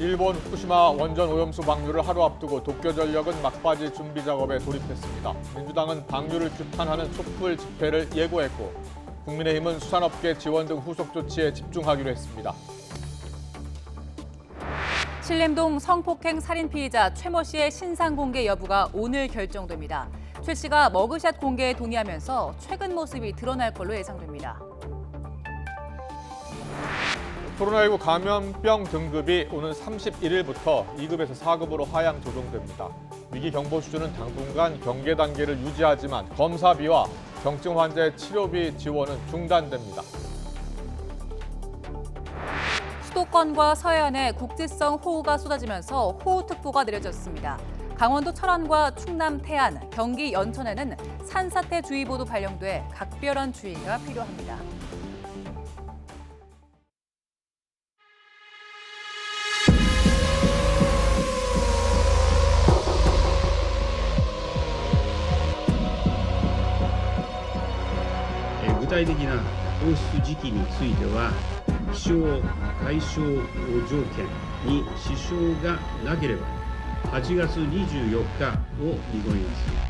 일본 후쿠시마 원전 오염수 방류를 하루 앞두고 도쿄전력은 막바지 준비 작업에 돌입했습니다. 민주당은 방류를 규탄하는 촛불 집회를 예고했고 국민의힘은 수산업계 지원 등 후속 조치에 집중하기로 했습니다. 신림동 성폭행 살인 피의자 최모 씨의 신상 공개 여부가 오늘 결정됩니다. 최 씨가 머그샷 공개에 동의하면서 최근 모습이 드러날 걸로 예상됩니다. 코로나19 감염병 등급이 오는 31일부터 2급에서 4급으로 하향 조정됩니다. 위기 경보 수준은 당분간 경계 단계를 유지하지만 검사비와 경증 환자의 치료비 지원은 중단됩니다. 수도권과 서해안에 국지성 호우가 쏟아지면서 호우특보가 내려졌습니다. 강원도 철원과 충남 태안, 경기 연천에는 산사태주의보도 발령돼 각별한 주의가 필요합니다.具体的な放出時期については、気象・海象条件に支障がなければ、8月24日を見込みます。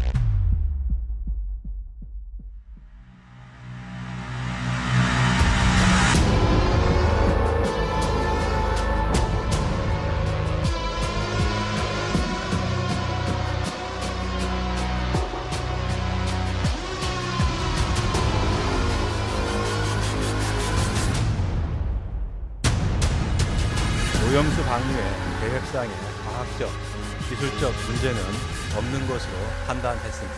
오염수 방류의 계획상의 과학적, 기술적 문제는 없는 것으로 판단했습니다.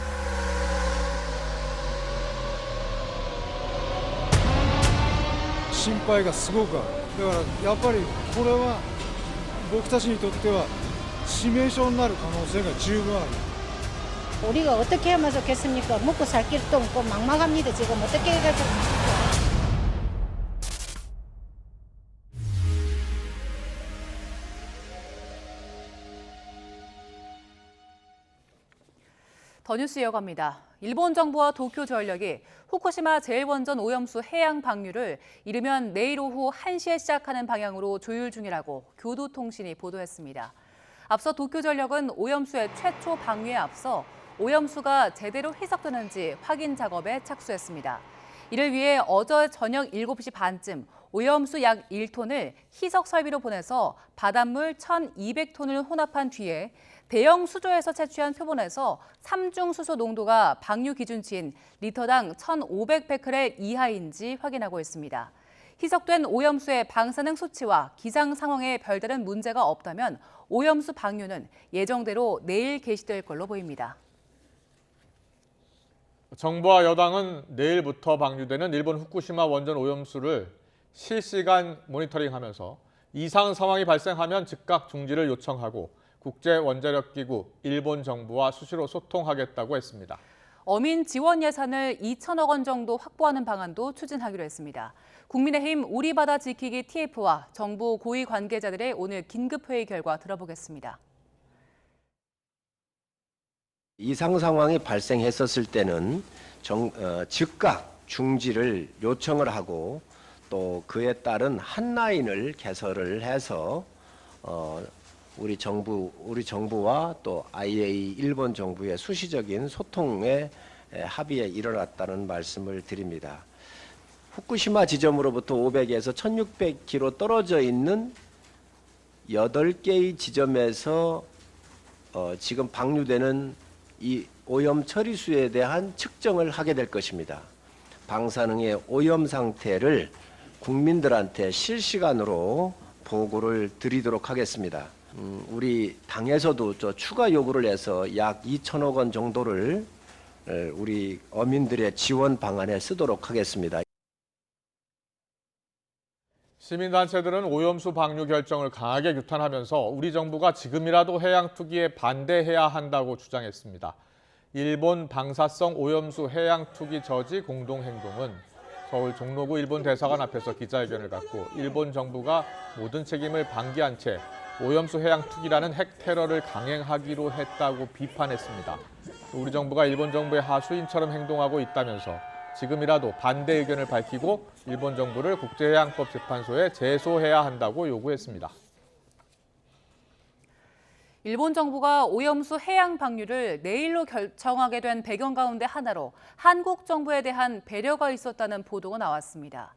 心配がすごくある。だからやっぱりこれは僕たちにとっては致命傷になる可能性が十分ある。 우리가 어떻게 하면 좋겠습니까? 먹고 살 길도 없고 막막합니다. 지금 어떻게 해가지고. 더 뉴스 이어갑니다. 일본 정부와 도쿄전력이 후쿠시마 제1원전 오염수 해양 방류를 이르면 내일 오후 1시에 시작하는 방향으로 조율 중이라고 교도통신이 보도했습니다. 앞서 도쿄전력은 오염수의 최초 방류에 앞서 오염수가 제대로 희석되는지 확인 작업에 착수했습니다. 이를 위해 어제 저녁 7시 반쯤 오염수 약 1톤을 희석 설비로 보내서 바닷물 1,200톤을 혼합한 뒤에 대형 수조에서 채취한 표본에서 삼중수소 농도가 방류 기준치인 리터당 1,500베크렐 이하인지 확인하고 있습니다. 희석된 오염수의 방사능 수치와 기상 상황에 별다른 문제가 없다면 오염수 방류는 예정대로 내일 개시될 걸로 보입니다. 정부와 여당은 내일부터 방류되는 일본 후쿠시마 원전 오염수를 실시간 모니터링하면서 이상 상황이 발생하면 즉각 중지를 요청하고 국제원자력기구, 일본 정부와 수시로 소통하겠다고 했습니다. 어민 지원 예산을 2천억 원 정도 확보하는 방안도 추진하기로 했습니다. 국민의힘 우리 바다 지키기 TF와 정부 고위 관계자들의 오늘 긴급회의 결과 들어보겠습니다. 이상 상황이 발생했었을 때는 즉각 중지를 요청을 하고 또 그에 따른 한라인을 개설을 해서 우리 정부와 또 IAEA 일본 정부의 수시적인 소통에 합의에 이르렀다는 말씀을 드립니다. 후쿠시마 지점으로부터 500에서 1600km 떨어져 있는 8개의 지점에서 지금 방류되는 이 오염 처리수에 대한 측정을 하게 될 것입니다. 방사능의 오염 상태를 국민들한테 실시간으로 보고를 드리도록 하겠습니다. 우리 당에서도 추가 요구를 해서 약 2천억 원 정도를 우리 어민들의 지원 방안에 쓰도록 하겠습니다. 시민단체들은 오염수 방류 결정을 강하게 규탄하면서 우리 정부가 지금이라도 해양 투기에 반대해야 한다고 주장했습니다. 일본 방사성 오염수 해양 투기 저지 공동행동은 서울 종로구 일본 대사관 앞에서 기자회견을 갖고 일본 정부가 모든 책임을 방기한 채 오염수 해양 투기라는 핵 테러를 강행하기로 했다고 비판했습니다. 우리 정부가 일본 정부의 하수인처럼 행동하고 있다면서 지금이라도 반대 의견을 밝히고 일본 정부를 국제해양법 재판소에 제소해야 한다고 요구했습니다. 일본 정부가 오염수 해양 방류를 내일로 결정하게 된 배경 가운데 하나로 한국 정부에 대한 배려가 있었다는 보도가 나왔습니다.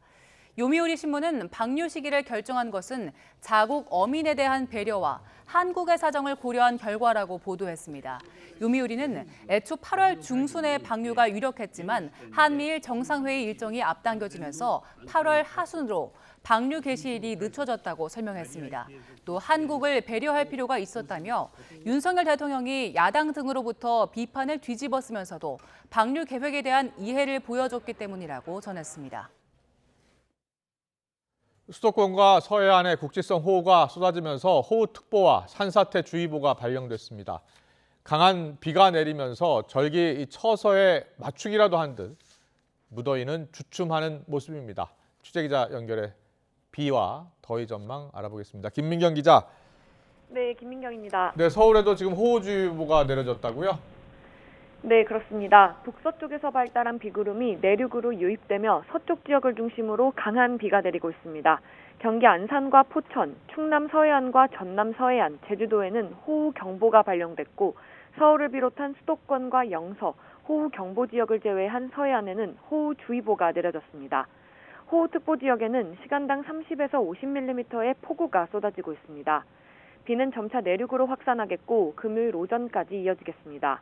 요미우리 신문은 방류 시기를 결정한 것은 자국 어민에 대한 배려와 한국의 사정을 고려한 결과라고 보도했습니다. 요미우리는 애초 8월 중순에 방류가 유력했지만 한미일 정상회의 일정이 앞당겨지면서 8월 하순으로 방류 개시일이 늦춰졌다고 설명했습니다. 또 한국을 배려할 필요가 있었다며 윤석열 대통령이 야당 등으로부터 비판을 뒤집어쓰면서도 방류 계획에 대한 이해를 보여줬기 때문이라고 전했습니다. 수도권과 서해안에 국지성 호우가 쏟아지면서 호우특보와 산사태주의보가 발령됐습니다. 강한 비가 내리면서 절기 처서에 맞추기라도 한 듯 무더위는 주춤하는 모습입니다. 취재기자 연결해 비와 더위 전망 알아보겠습니다. 김민경 기자. 네, 김민경입니다. 네, 서울에도 지금 호우주의보가 내려졌다고요? 네, 그렇습니다. 북서쪽에서 발달한 비구름이 내륙으로 유입되며 서쪽 지역을 중심으로 강한 비가 내리고 있습니다. 경기 안산과 포천, 충남 서해안과 전남 서해안, 제주도에는 호우경보가 발령됐고 서울을 비롯한 수도권과 영서, 호우경보 지역을 제외한 서해안에는 호우주의보가 내려졌습니다. 호우특보 지역에는 시간당 30에서 50mm의 폭우가 쏟아지고 있습니다. 비는 점차 내륙으로 확산하겠고 금요일 오전까지 이어지겠습니다.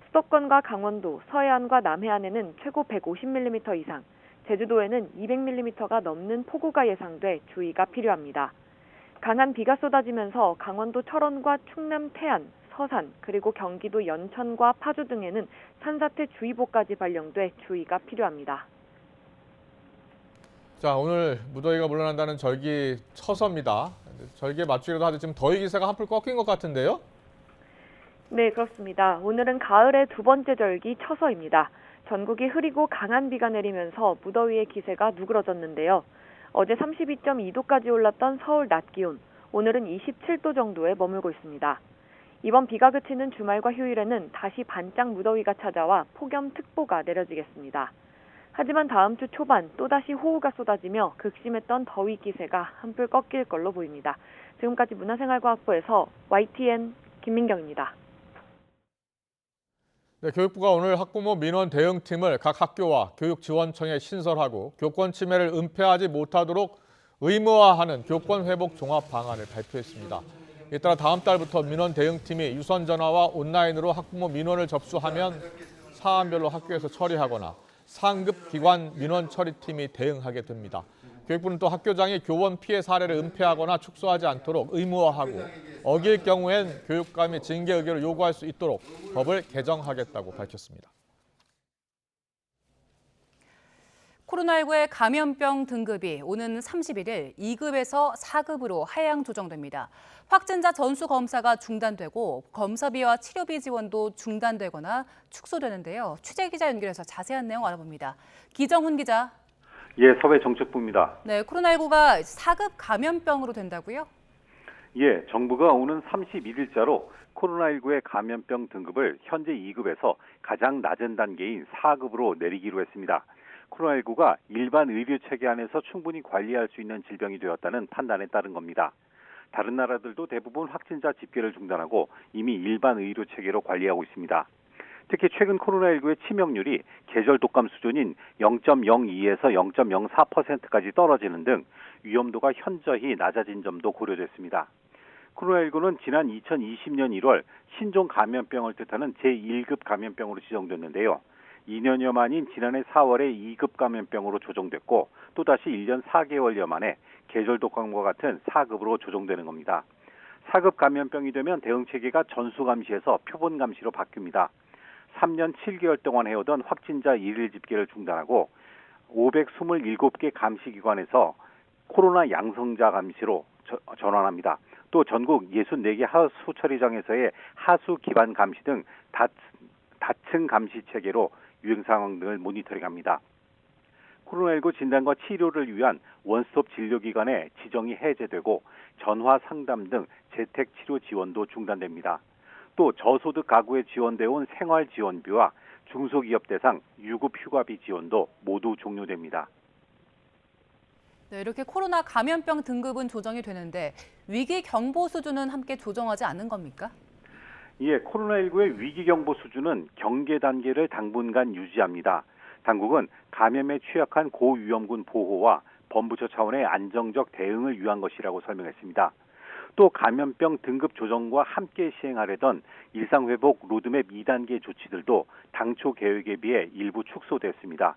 수도권과 강원도, 서해안과 남해안에는 최고 150mm 이상, 제주도에는 200mm가 넘는 폭우가 예상돼 주의가 필요합니다. 강한 비가 쏟아지면서 강원도 철원과 충남 태안, 서산, 그리고 경기도 연천과 파주 등에는 산사태주의보까지 발령돼 주의가 필요합니다. 자, 오늘 무더위가 물러난다는 절기 처서입니다. 절기에 맞추기라도 하지 지금 더위 기세가 한풀 꺾인 것 같은데요? 네, 그렇습니다. 오늘은 가을의 두 번째 절기 처서입니다. 전국이 흐리고 강한 비가 내리면서 무더위의 기세가 누그러졌는데요. 어제 32.2도까지 올랐던 서울 낮 기온, 오늘은 27도 정도에 머물고 있습니다. 이번 비가 그치는 주말과 휴일에는 다시 반짝 무더위가 찾아와 폭염특보가 내려지겠습니다. 하지만 다음 주 초반 또다시 호우가 쏟아지며 극심했던 더위 기세가 한풀 꺾일 걸로 보입니다. 지금까지 문화생활과학부에서 YTN 김민경입니다. 네, 교육부가 오늘 학부모 민원 대응팀을 각 학교와 교육지원청에 신설하고 교권 침해를 은폐하지 못하도록 의무화하는 교권 회복 종합 방안을 발표했습니다. 이에 따라 다음 달부터 민원 대응팀이 유선 전화와 온라인으로 학부모 민원을 접수하면 사안별로 학교에서 처리하거나 상급 기관 민원 처리팀이 대응하게 됩니다. 교육부는 또 학교장이 교원 피해 사례를 은폐하거나 축소하지 않도록 의무화하고 어길 경우엔 교육감이 징계 의결을 요구할 수 있도록 법을 개정하겠다고 밝혔습니다. 코로나19의 감염병 등급이 오는 31일 2급에서 4급으로 하향 조정됩니다. 확진자 전수 검사가 중단되고 검사비와 치료비 지원도 중단되거나 축소되는데요. 취재 기자 연결해서 자세한 내용 알아봅니다. 기정훈 기자. 예, 사회정책부입니다. 네, 코로나19가 4급 감염병으로 된다고요? 예, 정부가 오는 31일자로 코로나19의 감염병 등급을 현재 2급에서 가장 낮은 단계인 4급으로 내리기로 했습니다. 코로나19가 일반 의료 체계 안에서 충분히 관리할 수 있는 질병이 되었다는 판단에 따른 겁니다. 다른 나라들도 대부분 확진자 집계를 중단하고 이미 일반 의료 체계로 관리하고 있습니다. 특히 최근 코로나19의 치명률이 계절 독감 수준인 0.02에서 0.04%까지 떨어지는 등 위험도가 현저히 낮아진 점도 고려됐습니다. 코로나19는 지난 2020년 1월 신종 감염병을 뜻하는 제1급 감염병으로 지정됐는데요. 2년여 만인 지난해 4월에 2급 감염병으로 조정됐고 또다시 1년 4개월여 만에 계절 독감과 같은 4급으로 조정되는 겁니다. 4급 감염병이 되면 대응체계가 전수감시에서 표본감시로 바뀝니다. 3년 7개월 동안 해오던 확진자 일일 집계를 중단하고 527개 감시기관에서 코로나 양성자 감시로 전환합니다. 또 전국 64개 하수 처리장에서의 하수 기반 감시 등 다층 감시 체계로 유행 상황 등을 모니터링합니다. 코로나19 진단과 치료를 위한 원스톱 진료기관의 지정이 해제되고 전화 상담 등 재택 치료 지원도 중단됩니다. 또 저소득 가구에 지원되어 온 생활 지원비와 중소기업 대상 유급 휴가비 지원도 모두 종료됩니다. 네, 이렇게 코로나 감염병 등급은 조정이 되는데 위기 경보 수준은 함께 조정하지 않는 겁니까? 예, 코로나19의 위기경보 수준은 경계 단계를 당분간 유지합니다. 당국은 감염에 취약한 고위험군 보호와 범부처 차원의 안정적 대응을 위한 것이라고 설명했습니다. 또 감염병 등급 조정과 함께 시행하려던 일상회복 로드맵 2단계 조치들도 당초 계획에 비해 일부 축소됐습니다.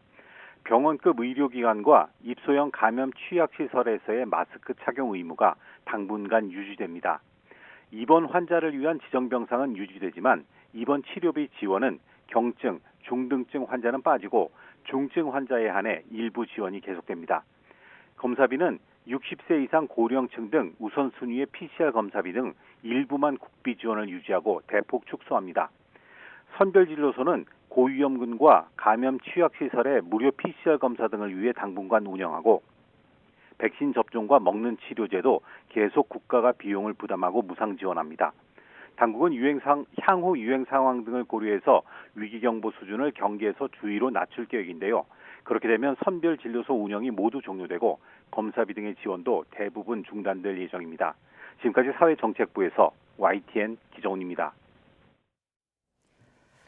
병원급 의료기관과 입소형 감염 취약시설에서의 마스크 착용 의무가 당분간 유지됩니다. 입원 환자를 위한 지정병상은 유지되지만 입원 치료비 지원은 경증, 중등증 환자는 빠지고 중증 환자에 한해 일부 지원이 계속됩니다. 검사비는 60세 이상 고령층 등 우선순위의 PCR 검사비 등 일부만 국비 지원을 유지하고 대폭 축소합니다. 선별진료소는 고위험군과 감염 취약시설의 무료 PCR 검사 등을 위해 당분간 운영하고 백신 접종과 먹는 치료제도 계속 국가가 비용을 부담하고 무상 지원합니다. 당국은 향후 유행 상황 등을 고려해서 위기경보 수준을 경계에서 주의로 낮출 계획인데요. 그렇게 되면 선별진료소 운영이 모두 종료되고 검사비 등의 지원도 대부분 중단될 예정입니다. 지금까지 사회정책부에서 YTN 기정훈입니다.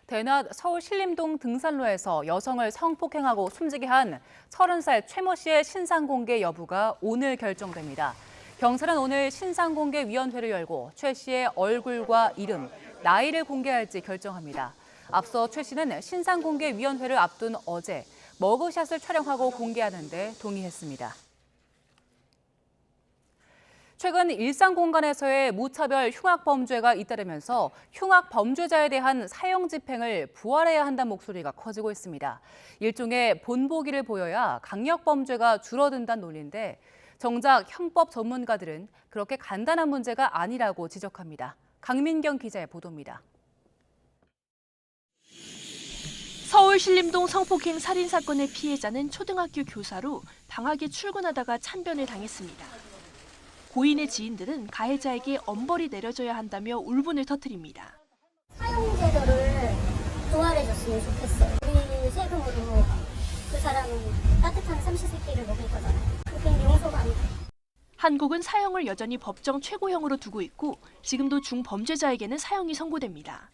대낮 서울 신림동 등산로에서 여성을 성폭행하고 숨지게 한 30살 최모 씨의 신상 공개 여부가 오늘 결정됩니다. 경찰은 오늘 신상 공개 위원회를 열고 최 씨의 얼굴과 이름, 나이를 공개할지 결정합니다. 앞서 최 씨는 신상 공개 위원회를 앞둔 어제 머그샷을 촬영하고 공개하는 데 동의했습니다. 최근 일상 공간에서의 무차별 흉악 범죄가 잇따르면서 흉악 범죄자에 대한 사형 집행을 부활해야 한다는 목소리가 커지고 있습니다. 일종의 본보기를 보여야 강력 범죄가 줄어든다는 논리인데 정작 형법 전문가들은 그렇게 간단한 문제가 아니라고 지적합니다. 강민경 기자의 보도입니다. 서울 신림동 성폭행 살인 사건의 피해자는 초등학교 교사로 방학에 출근하다가 참변을 당했습니다. 고인의 지인들은 가해자에게 엄벌이 내려져야 한다며 울분을 터뜨립니다. 사형 제도를 부활해줬으면 좋겠어요. 우리 세금으로 그 사람 따뜻한 삼시세끼를 먹을 거잖아요. 그게 용서가 안 돼요. 한국은 사형을 여전히 법정 최고형으로 두고 있고 지금도 중범죄자에게는 사형이 선고됩니다.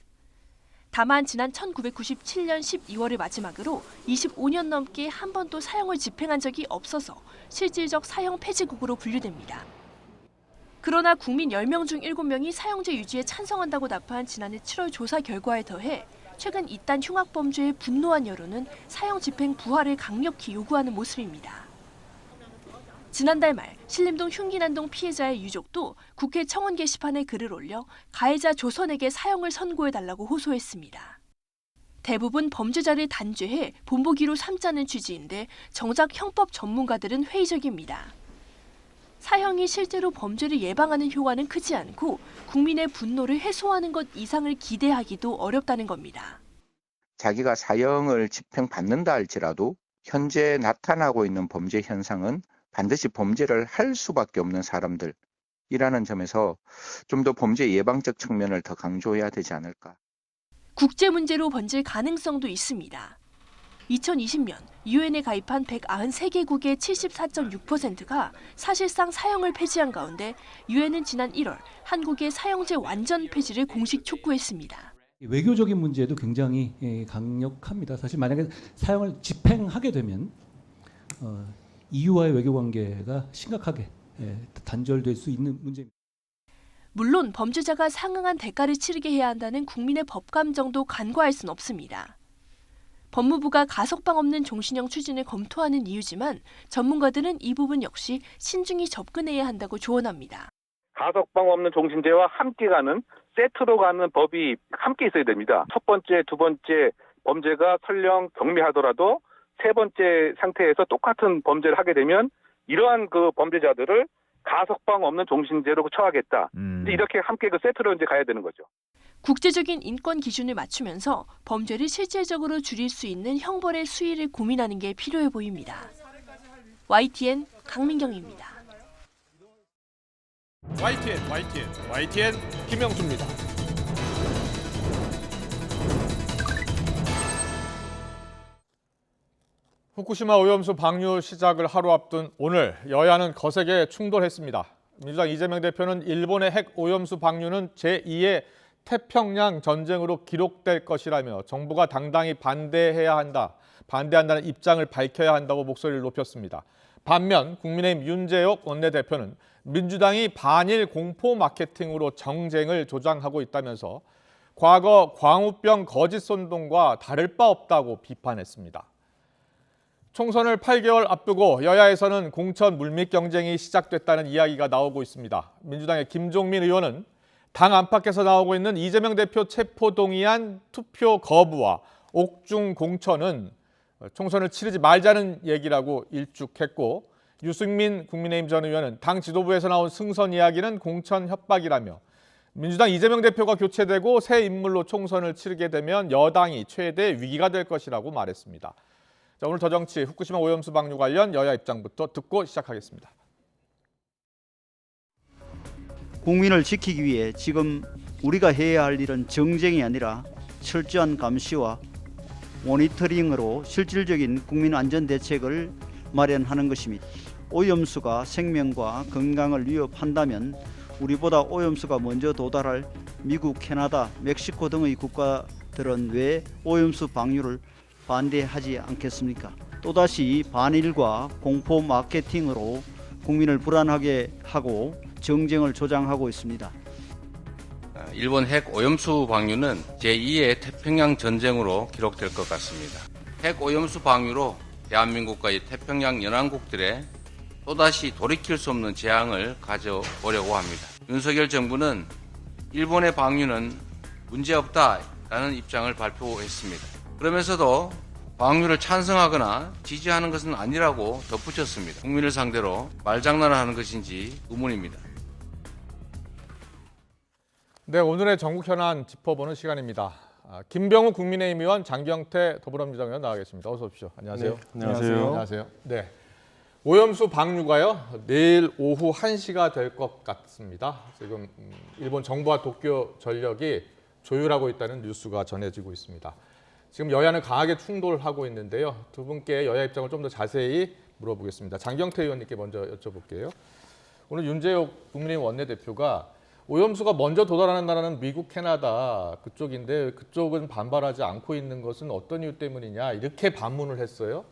다만 지난 1997년 12월을 마지막으로 25년 넘게 한 번도 사형을 집행한 적이 없어서 실질적 사형 폐지국으로 분류됩니다. 그러나 국민 10명 중 7명이 사형제 유지에 찬성한다고 답한 지난해 7월 조사 결과에 더해 최근 이딴 흉악범죄에 분노한 여론은 사형 집행 부활을 강력히 요구하는 모습입니다. 지난달 말 신림동 흉기난동 피해자의 유족도 국회 청원 게시판에 글을 올려 가해자 조선에게 사형을 선고해달라고 호소했습니다. 대부분 범죄자를 단죄해 본보기로 삼자는 취지인데 정작 형법 전문가들은 회의적입니다. 사형이 실제로 범죄를 예방하는 효과는 크지 않고 국민의 분노를 해소하는 것 이상을 기대하기도 어렵다는 겁니다. 자기가 사형을 집행받는다 할지라도 현재 나타나고 있는 범죄 현상은 반드시 범죄를 할 수밖에 없는 사람들이라는 점에서 좀 더 범죄 예방적 측면을 더 강조해야 되지 않을까. 국제 문제로 번질 가능성도 있습니다. 2020년 유엔에 가입한 193개국의 74.6%가 사실상 사형을 폐지한 가운데 유엔은 지난 1월 한국의 사형제 완전 폐지를 공식 촉구했습니다. 외교적인 문제도 굉장히 강력합니다. 사실 만약에 사형을 집행하게 되면 EU와의 외교 관계가 심각하게 단절될 수 있는 문제입니다. 물론 범죄자가 상응한 대가를 치르게 해야 한다는 국민의 법감정도 간과할 순 없습니다. 법무부가 가석방 없는 종신형 추진을 검토하는 이유지만 전문가들은 이 부분 역시 신중히 접근해야 한다고 조언합니다. 가석방 없는 종신제와 함께 가는 세트로 가는 법이 함께 있어야 됩니다. 첫 번째, 두 번째 범죄가 설령 경미하더라도 세 번째 상태에서 똑같은 범죄를 하게 되면 이러한 그 범죄자들을 가석방 없는 종신제로 처하겠다. 이렇게 함께 그 세트로 이제 가야 되는 거죠. 국제적인 인권 기준을 맞추면서 범죄를 실질적으로 줄일 수 있는 형벌의 수위를 고민하는 게 필요해 보입니다. YTN 강민경입니다. YTN 김영수입니다. 후쿠시마 오염수 방류 시작을 하루 앞둔 오늘 여야는 거세게 충돌했습니다. 민주당 이재명 대표는 일본의 핵 오염수 방류는 제2의 태평양 전쟁으로 기록될 것이라며 정부가 당당히 반대한다는 입장을 밝혀야 한다고 목소리를 높였습니다. 반면 국민의힘 윤재옥 원내대표는 민주당이 반일 공포 마케팅으로 정쟁을 조장하고 있다면서 과거 광우병 거짓 선동과 다를 바 없다고 비판했습니다. 총선을 8개월 앞두고 여야에서는 공천 물밑 경쟁이 시작됐다는 이야기가 나오고 있습니다. 민주당의 김종민 의원은 당 안팎에서 나오고 있는 이재명 대표 체포동의안 투표 거부와 옥중 공천은 총선을 치르지 말자는 얘기라고 일축했고, 유승민 국민의힘 전 의원은 당 지도부에서 나온 승선 이야기는 공천 협박이라며 민주당 이재명 대표가 교체되고 새 인물로 총선을 치르게 되면 여당이 최대 위기가 될 것이라고 말했습니다. 자, 오늘 더 정치 후쿠시마 오염수 방류 관련 여야 입장부터 듣고 시작하겠습니다. 국민을 지키기 위해 지금 우리가 해야 할 일은 정쟁이 아니라 철저한 감시와 모니터링으로 실질적인 국민 안전 대책을 마련하는 것입니다. 오염수가 생명과 건강을 위협한다면 우리보다 오염수가 먼저 도달할 미국, 캐나다, 멕시코 등의 국가들은 왜 오염수 방류를 반대하지 않겠습니까? 또다시 반일과 공포 마케팅으로 국민을 불안하게 하고 정쟁을 조장하고 있습니다. 일본 핵 오염수 방류는 제2의 태평양 전쟁으로 기록될 것 같습니다. 핵 오염수 방류로 대한민국과 이 태평양 연안국들의 또다시 돌이킬 수 없는 재앙을 가져오려고 합니다. 윤석열 정부는 일본의 방류는 문제없다라는 입장을 발표했습니다. 그러면서도 방류를 찬성하거나 지지하는 것은 아니라고 덧붙였습니다. 국민을 상대로 말장난을 하는 것인지 의문입니다. 네, 오늘의 전국 현안 짚어보는 시간입니다. 김병우 국민의힘 의원, 장경태 더불어민주당 의원 나와 계십니다. 어서 오십시오. 안녕하세요. 네, 안녕하세요. 안녕하세요. 네, 오염수 방류가요 내일 오후 1시가 될 것 같습니다. 지금 일본 정부와 도쿄 전력이 조율하고 있다는 뉴스가 전해지고 있습니다. 지금 여야는 강하게 충돌하고 있는데요. 두 분께 여야 입장을 좀 더 자세히 물어보겠습니다. 장경태 의원님께 먼저 여쭤볼게요. 오늘 윤재옥 국민의힘 원내대표가 오염수가 먼저 도달하는 나라는 미국, 캐나다 그쪽인데 그쪽은 반발하지 않고 있는 것은 어떤 이유 때문이냐 이렇게 반문을 했어요.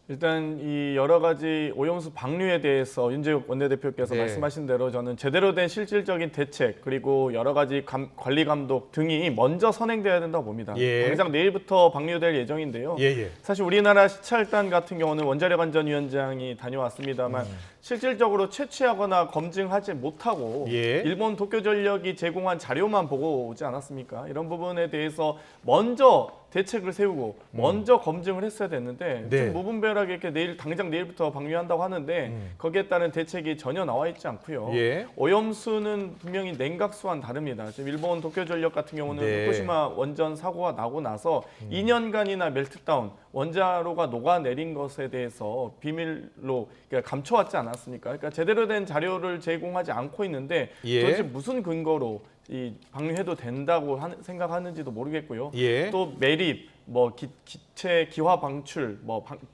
일단 이 여러 가지 오염수 방류에 대해서 윤재욱 원내대표께서 말씀하신 대로 저는 제대로 된 실질적인 대책 그리고 여러 가지 관리 감독 등이 먼저 선행돼야 된다고 봅니다. 당장 내일부터 방류될 예정인데요. 사실 우리나라 시찰단 같은 경우는 원자력안전위원장이 다녀왔습니다만 실질적으로 채취하거나 검증하지 못하고 일본 도쿄전력이 제공한 자료만 보고 오지 않았습니까? 이런 부분에 대해서 먼저 대책을 세우고 먼저 검증을 했어야 됐는데 좀 무분별하게 이렇게 당장 내일부터 방류한다고 하는데 거기에 따른 대책이 전혀 나와 있지 않고요. 오염수는 분명히 냉각수와는 다릅니다. 지금 일본 도쿄전력 같은 경우는 후쿠시마 원전 사고가 나고 나서 2년간이나 멜트다운 원자로가 녹아내린 것에 대해서 비밀로 그러니까 감춰왔지 않았습니까? 그러니까 제대로 된 자료를 제공하지 않고 있는데 도대체 무슨 근거로 이 방류해도 된다고 생각하는지도 모르겠고요. 또 매립, 기체 기화 방출,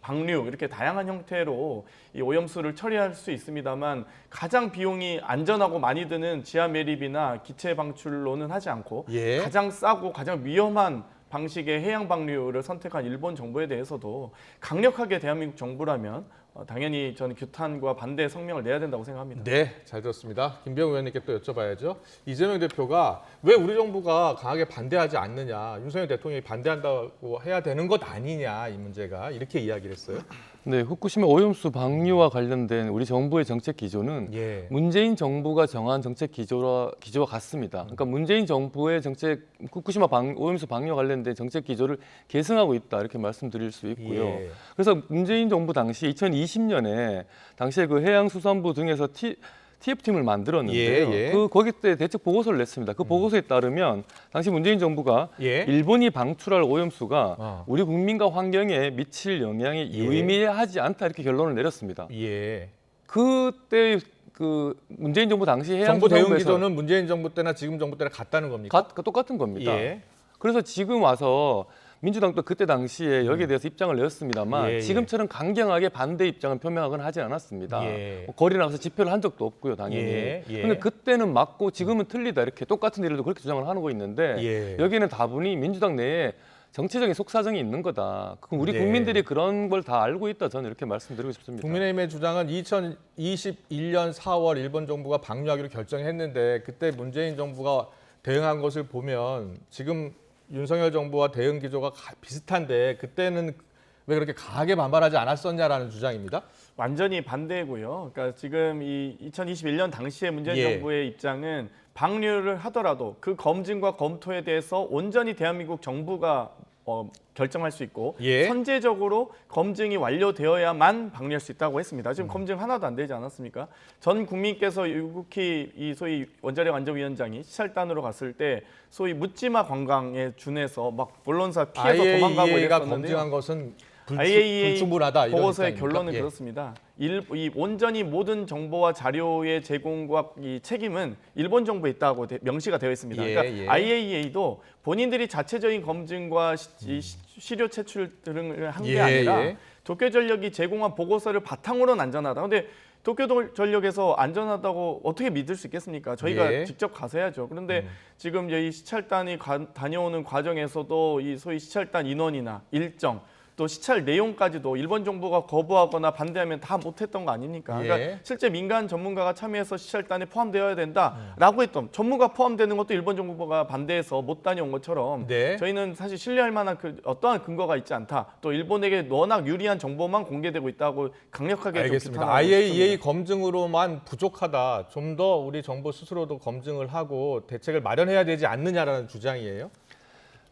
방류 이렇게 다양한 형태로 이 오염수를 처리할 수 있습니다만 가장 비용이 안전하고 많이 드는 지하 매립이나 기체 방출로는 하지 않고 가장 싸고 가장 위험한 방식의 해양 방류를 선택한 일본 정부에 대해서도 강력하게 대한민국 정부라면 당연히 저는 규탄과 반대 성명을 내야 된다고 생각합니다. 네, 잘 들었습니다. 김병우 의원님께 또 여쭤봐야죠. 이재명 대표가 왜 우리 정부가 강하게 반대하지 않느냐, 윤석열 대통령이 반대한다고 해야 되는 것 아니냐 이 문제가 이렇게 이야기를 했어요. 네, 후쿠시마 오염수 방류와 관련된 우리 정부의 정책 기조는 문재인 정부가 정한 정책 기조와 같습니다. 그러니까 문재인 정부의 정책, 후쿠시마 오염수 방류와 관련된 정책 기조를 계승하고 있다 이렇게 말씀드릴 수 있고요. 그래서 문재인 정부 당시 2020년에 당시에 그 해양수산부 등에서 TF팀을 만들었는데요. 거기 때 대책 보고서를 냈습니다. 그 보고서에 따르면 당시 문재인 정부가 일본이 방출할 오염수가 우리 국민과 환경에 미칠 영향이 유의미하지 않다 이렇게 결론을 내렸습니다. 그때 그 문재인 정부 당시 정부 대응 기조는 문재인 정부 때나 지금 정부 때나 같다는 겁니까? 똑같은 겁니다. 그래서 지금 와서 민주당도 그때 당시에 여기에 대해서 입장을 내었습니다만 예. 지금처럼 강경하게 반대 입장을 표명하거나 하진 않았습니다. 예. 뭐 거리 나가서 집회를 한 적도 없고요, 당연히. 예. 그런데 그때는 맞고 지금은 틀리다 이렇게 똑같은 일도 그렇게 주장을 하고 있는데 예. 여기에는 다분히 민주당 내에 정치적인 속사정이 있는 거다. 그럼 우리 네. 국민들이 그런 걸 다 알고 있다. 저는 이렇게 말씀드리고 싶습니다. 국민의힘의 주장은 2021년 4월 일본 정부가 방류하기로 결정했는데 그때 문재인 정부가 대응한 것을 보면 지금 윤석열 정부와 대응 기조가 비슷한데 그때는 왜 그렇게 강하게 반발하지 않았었냐라는 주장입니다. 완전히 반대고요. 그러니까 지금 이 2021년 당시에 문재인 정부의 입장은 방류를 하더라도 그 검증과 검토에 대해서 온전히 대한민국 정부가 결정할 수 있고 선제적으로 검증이 완료되어야만 방류할 수 있다고 했습니다. 지금 검증 하나도 안 되지 않았습니까? 전 국민께서 유국희 이 소위 원자력 안전위원장이 시찰단으로 갔을 때 소위 묻지마 관광에 준해서 막 언론사 피해서 도망가고 IAEA가 이랬었는데요. 검증한 것은 IAEA 불충분하다 이런 보고서의 입장입니까? 결론은 그렇습니다. 이 온전히 모든 정보와 자료의 제공과 이 책임은 일본 정부에 있다고 명시가 되어 있습니다. 그러니까 IAEA도 본인들이 자체적인 검증과 시료 채출 등을 한 게 아니라 도쿄전력이 제공한 보고서를 바탕으로는 안전하다. 근데 도쿄전력에서 안전하다고 어떻게 믿을 수 있겠습니까? 저희가 직접 가서 해야죠. 그런데 지금 이 시찰단이 다녀오는 과정에서도 이 소위 시찰단 인원이나 일정 또 시찰 내용까지도 일본 정부가 거부하거나 반대하면 다 못했던 거 아닙니까? 그러니까 실제 민간 전문가가 참여해서 시찰단에 포함되어야 된다라고 했던 전문가 포함되는 것도 일본 정부가 반대해서 못 다녀온 것처럼 저희는 사실 신뢰할 만한 어떠한 근거가 있지 않다. 또 일본에게 워낙 유리한 정보만 공개되고 있다고 강력하게 알겠습니다. IAEA 검증으로만 부족하다. 좀 더 우리 정부 스스로도 검증을 하고 대책을 마련해야 되지 않느냐라는 주장이에요.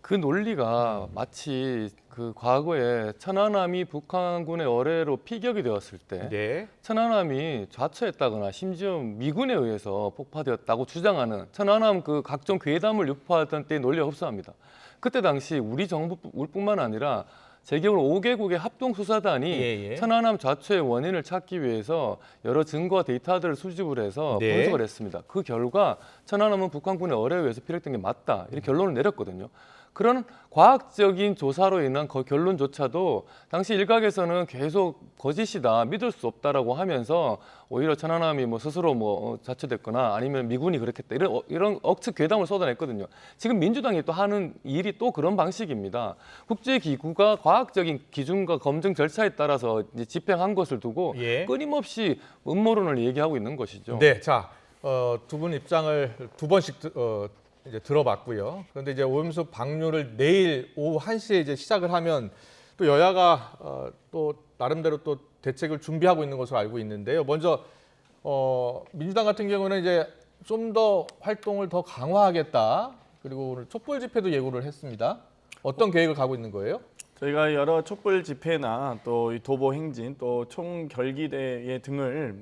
그 논리가 마치 그 과거에 천안함이 북한군의 어뢰로 피격이 되었을 때 천안함이 좌초했다거나 심지어 미군에 의해서 폭파되었다고 주장하는 천안함 그 각종 괴담을 유포하던 때의 논리가 흡사합니다. 그때 당시 우리 정부뿐만 아니라 제격으로 5개국의 합동수사단이 천안함 좌초의 원인을 찾기 위해서 여러 증거와 데이터들을 수집을 해서 분석을 했습니다. 그 결과 천안함은 북한군의 어뢰에 의해서 피격된 게 맞다. 이렇게 결론을 내렸거든요. 그런 과학적인 조사로 인한 그 결론조차도 당시 일각에서는 계속 거짓이다, 믿을 수 없다라고 하면서 오히려 천안함이 뭐 스스로 뭐 자초됐거나 아니면 미군이 그렇겠다 이런 억측 괴담을 쏟아냈거든요. 지금 민주당이 또 하는 일이 또 그런 방식입니다. 국제기구가 과학적인 기준과 검증 절차에 따라서 이제 집행한 것을 두고 끊임없이 음모론을 얘기하고 있는 것이죠. 네, 자 두 분 입장을 두 번씩 이제 들어봤고요. 그런데 이제 오염수 방류를 내일 오후 1시에 이제 시작을 하면 또 여야가 또 나름대로 또 대책을 준비하고 있는 것으로 알고 있는데요. 먼저 민주당 같은 경우는 이제 좀 더 활동을 더 강화하겠다. 그리고 오늘 촛불 집회도 예고를 했습니다. 어떤 계획을 가고 있는 거예요? 저희가 여러 촛불 집회나 또 도보 행진, 또 총결기대회 등을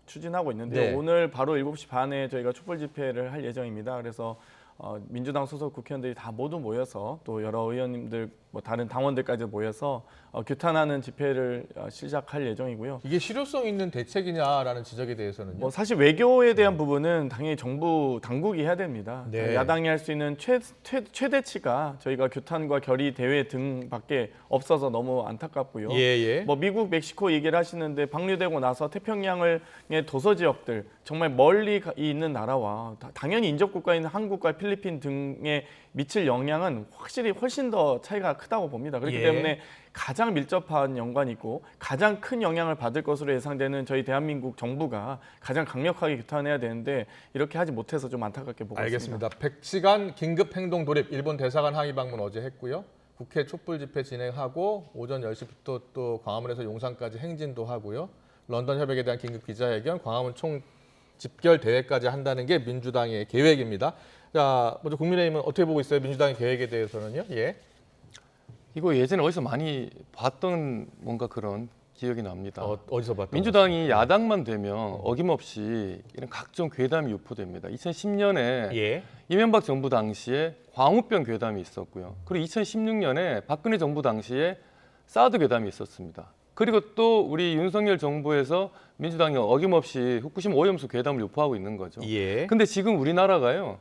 추진하고 있는데 오늘 바로 7시 반에 저희가 촛불 집회를 할 예정입니다. 그래서 민주당 소속 국회의원들이 다 모두 모여서 또 여러 의원님들 다른 당원들까지 모여서 규탄하는 집회를 시작할 예정이고요. 이게 실효성 있는 대책이냐라는 지적에 대해서는요? 사실 외교에 대한 부분은 당연히 정부 당국이 해야 됩니다. 야당이 할 수 있는 최대치가 저희가 규탄과 결의 대회 등밖에 없어서 너무 안타깝고요. 미국, 멕시코 얘기를 하시는데 방류되고 나서 태평양의 도서 지역들 정말 멀리 있는 나라와 당연히 인접국가인 한국과 필리핀 등에 미칠 영향은 확실히 훨씬 더 차이가 크다고 봅니다. 그렇기 때문에 가장 밀접한 연관이 있고 가장 큰 영향을 받을 것으로 예상되는 저희 대한민국 정부가 가장 강력하게 규탄해야 되는데 이렇게 하지 못해서 좀 안타깝게 보고 있습니다. 알겠습니다. 100시간 긴급 행동 돌입 일본 대사관 항의 방문 어제 했고요. 국회 촛불 집회 진행하고 오전 10시부터 또 광화문에서 용산까지 행진도 하고요. 런던 협약에 대한 긴급 기자회견, 광화문 총 집결 대회까지 한다는 게 민주당의 계획입니다. 자, 먼저 국민의힘은 어떻게 보고 있어요? 민주당의 계획에 대해서는요? 이거 예전에 어디서 많이 봤던 뭔가 그런 기억이 납니다. 어디서 봤던 민주당이 야당만 되면 어김없이 이런 각종 괴담이 유포됩니다. 2010년에 이명박 정부 당시에 광우병 괴담이 있었고요. 그리고 2016년에 박근혜 정부 당시에 사드 괴담이 있었습니다. 그리고 또 우리 윤석열 정부에서 민주당이 어김없이 후쿠시마 오염수 괴담을 유포하고 있는 거죠. 근데 지금 우리나라가요.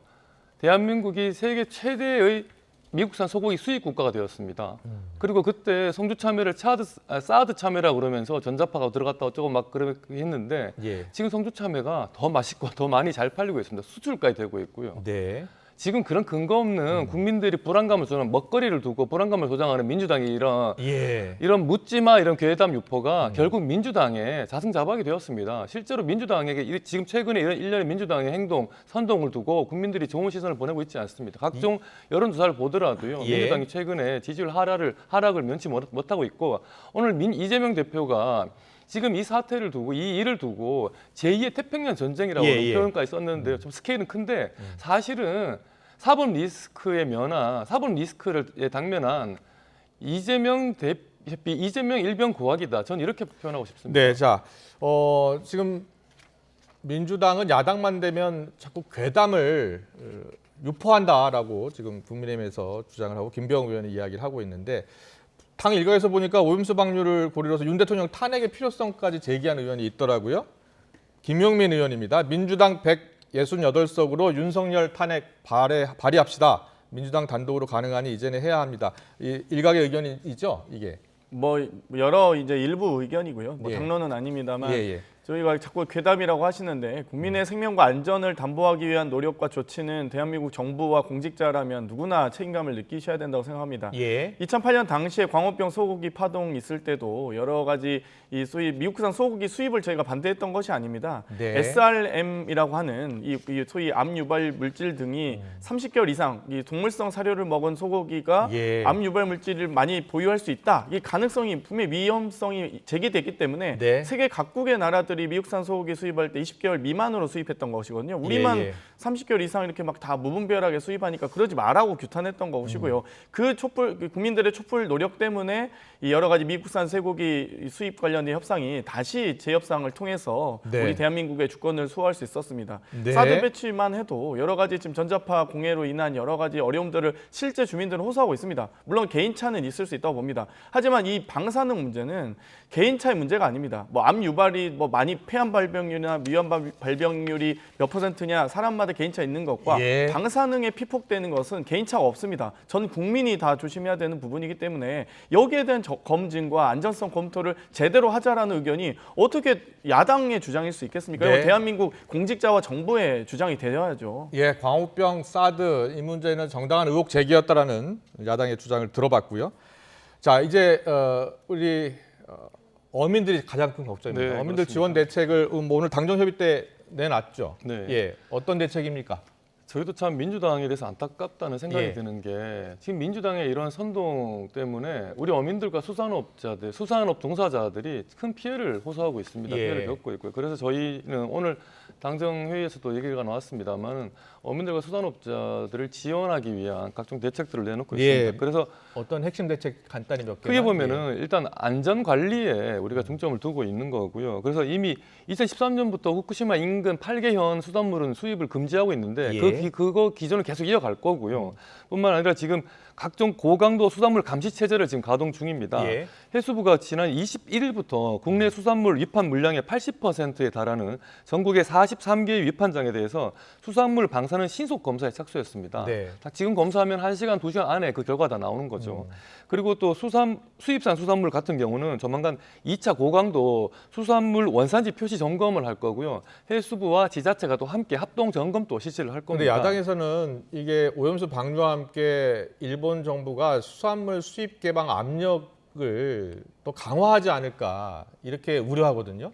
대한민국이 세계 최대의 미국산 소고기 수입 국가가 되었습니다. 그리고 그때 성주 참외를 사드 참외라고 그러면서 전자파가 들어갔다 어쩌고 막 그렇게 했는데 지금 성주 참외가 더 맛있고 더 많이 잘 팔리고 있습니다. 수출까지 되고 있고요. 네. 지금 그런 근거 없는 국민들이 불안감을 주는 먹거리를 두고 불안감을 조장하는 민주당이 이런 묻지마 이런 괴담 유포가 결국 민주당의 자승자박이 되었습니다. 실제로 민주당에게 지금 최근에 이런 일련의 민주당의 행동, 선동을 두고 국민들이 좋은 시선을 보내고 있지 않습니다. 각종 여론조사를 보더라도요. 민주당이 최근에 지지율 하락을 면치 못하고 있고 오늘 이재명 대표가 지금 이 사태를 두고 이 일을 두고 제2의 태평양 전쟁이라고 표현까지 썼는데요. 좀 스케일은 큰데 사실은 사법 리스크의 면화, 사법 리스크를 당면한 이재명 일병 고학이다. 전 이렇게 표현하고 싶습니다. 네, 자, 지금 민주당은 야당만 되면 자꾸 괴담을 유포한다라고 지금 국민의힘에서 주장을 하고 김병욱 의원이 이야기를 하고 있는데 당 일각에서 보니까 오염수 방류를 고리로서 윤 대통령 탄핵의 필요성까지 제기한 의원이 있더라고요. 김용민 의원입니다. 민주당 168석으로 윤석열 탄핵 발의합시다. 민주당 단독으로 가능하니 이제는 해야 합니다. 일각의 의견이죠, 이게. 뭐 여러 이제 일부 의견이고요. 뭐 당론은 아닙니다만 저희가 자꾸 괴담이라고 하시는데 국민의 생명과 안전을 담보하기 위한 노력과 조치는 대한민국 정부와 공직자라면 누구나 책임감을 느끼셔야 된다고 생각합니다. 2008년 당시에 광우병 소고기 파동 있을 때도 여러 가지 이 미국산 소고기 수입을 저희가 반대했던 것이 아닙니다. SRM이라고 하는 이 소위 암 유발 물질 등이 30개월 이상 이 동물성 사료를 먹은 소고기가 암 유발 물질을 많이 보유할 수 있다. 이 가능성이 분명히 위험성이 제기됐기 때문에 세계 각국의 나라들이 미국산 소고기 수입할 때 20개월 미만으로 수입했던 것이거든요. 우리만 30개월 이상 이렇게 막 다 무분별하게 수입하니까 그러지 말라고 규탄했던 것이고요. 그 국민들의 촛불 노력 때문에 이 여러 가지 미국산 쇠고기 수입 관련된 협상이 다시 재협상을 통해서 우리 대한민국의 주권을 수호할 수 있었습니다. 사드 배치만 해도 여러 가지 지금 전자파 공해로 인한 여러 가지 어려움들을 실제 주민들은 호소하고 있습니다. 물론 개인차는 있을 수 있다고 봅니다. 하지만 이 방사능 문제는 개인차의 문제가 아닙니다. 뭐 암 유발이 뭐 많이 폐암 발병률이나 위암 발병률이 몇 %냐 사람마다 개인차 있는 것과 방사능에 피폭되는 것은 개인차가 없습니다. 전 국민이 다 조심해야 되는 부분이기 때문에 여기에 대한 검증과 안전성 검토를 제대로 하자라는 의견이 어떻게 야당의 주장일 수 있겠습니까? 대한민국 공직자와 정부의 주장이 되어야죠. 광우병, 사드 이 문제는 정당한 의혹 제기였다라는 야당의 주장을 들어봤고요. 자, 이제 우리 어민들이 가장 큰 걱정입니다. 어민들 지원 대책을 오늘 당정협의 때 내놨죠. 어떤 대책입니까? 저희도 참 민주당에 대해서 안타깝다는 생각이 드는 게 지금 민주당의 이런 선동 때문에 우리 어민들과 수산업자들, 수산업 종사자들이 큰 피해를 호소하고 있습니다. 피해를 겪고 있고요. 그래서 저희는 오늘 당정회의에서도 얘기가 나왔습니다만 어민들과 수산업자들을 지원하기 위한 각종 대책들을 내놓고 있습니다. 그래서 어떤 핵심 대책 간단히 몇 개? 크게 보면은 일단 안전 관리에 우리가 중점을 두고 있는 거고요. 그래서 이미 2013년부터 후쿠시마 인근 8개현 수산물은 수입을 금지하고 있는데 그거 기존을 계속 이어갈 거고요. 뿐만 아니라 지금 각종 고강도 수산물 감시 체제를 지금 가동 중입니다. 해수부가 지난 21일부터 국내 수산물 위판 물량의 80%에 달하는 전국의 43개의 위판장에 대해서 수산물 방사능 신속 검사에 착수했습니다. 지금 검사하면 1시간, 2시간 안에 그 결과가 다 나오는 거죠. 그리고 또 수입산 수산물 같은 경우는 조만간 2차 고강도 수산물 원산지 표시 점검을 할 거고요. 해수부와 지자체가 또 함께 합동 점검도 실시를 할 겁니다. 근데 야당에서는 이게 오염수 방류와 함께 일본 정부가 수산물 수입 개방 압력을 또 강화하지 않을까 이렇게 우려하거든요.